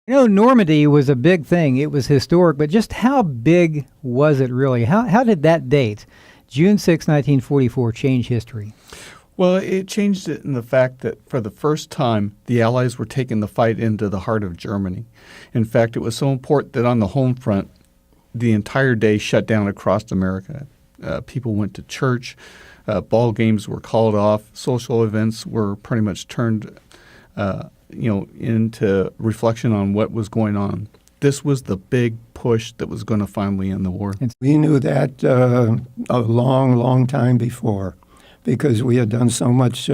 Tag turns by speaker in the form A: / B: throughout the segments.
A: Normandy was a big thing. It was historic, but just how big was it really? How did that date, June 6, 1944, change history?
B: Well, it changed it in the fact that for the first time, the Allies were taking the fight into the heart of Germany. In fact, it was so important that on the home front, the entire day shut down across America. People went to church. Ball games were called off. Social events were pretty much turned into reflection on what was going on. This was the big push that was going to finally end the war.
C: We knew that a long, long time before because we had done so much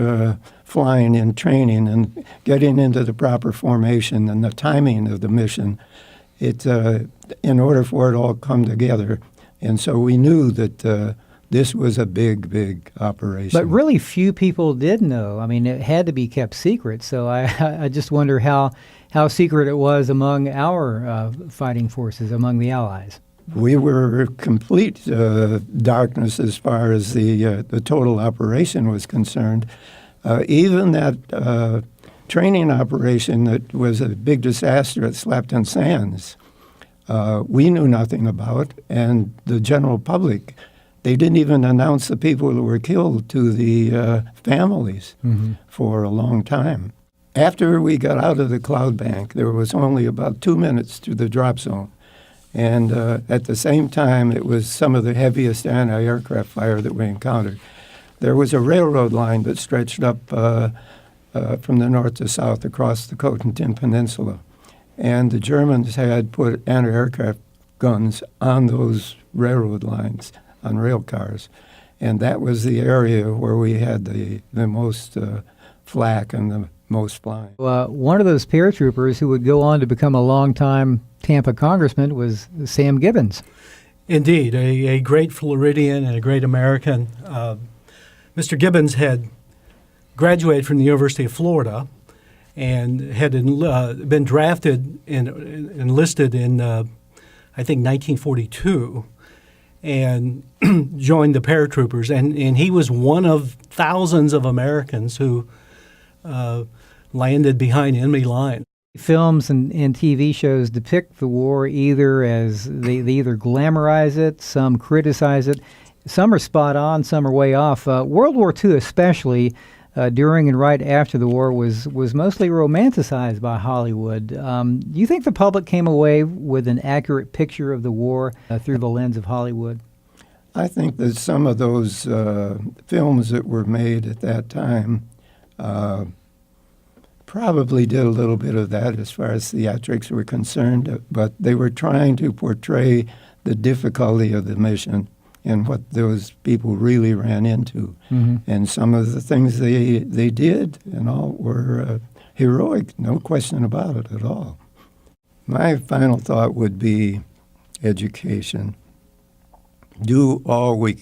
C: flying and training and getting into the proper formation and the timing of the mission. In order for it all to come together. And so we knew that this was a big, big operation.
A: But really few people did know. I mean, it had to be kept secret. So I just wonder how secret it was among our fighting forces, among the Allies.
C: We were complete darkness as far as the total operation was concerned. Even that training operation that was a big disaster at Slapton Sands, we knew nothing about, and the general public, they didn't even announce the people who were killed to the families for a long time. After we got out of the cloud bank, there was only about 2 minutes to the drop zone. And at the same time, it was some of the heaviest anti-aircraft fire that we encountered. There was a railroad line that stretched up from the north to south across the Cotentin Peninsula. And the Germans had put anti-aircraft guns on those railroad lines, on rail cars. And that was the area where we had the most flak and the most flying.
A: One of those paratroopers who would go on to become a longtime Tampa congressman was Sam Gibbons.
D: Indeed, a great Floridian and a great American. Mr. Gibbons had graduated from the University of Florida and had been drafted and enlisted in, I think, 1942 and joined the paratroopers. And he was one of thousands of Americans who landed behind enemy lines.
A: Films and TV shows depict the war either as they either glamorize it, some criticize it, some are spot on, some are way off. World War II especially, during and right after the war, was mostly romanticized by Hollywood. Do you think the public came away with an accurate picture of the war through the lens of Hollywood?
C: I think that some of those films that were made at that time probably did a little bit of that as far as theatrics were concerned, but they were trying to portray the difficulty of the mission and what those people really ran into. And some of the things they did were heroic, no question about it at all. My final thought would be education. Do all we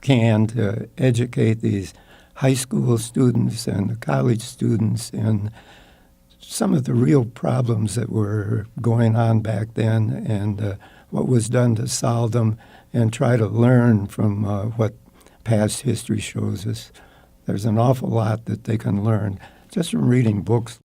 C: can to educate these high school students and the college students and some of the real problems that were going on back then and what was done to solve them, and try to learn from what past history shows us. There's an awful lot that they can learn just from reading books.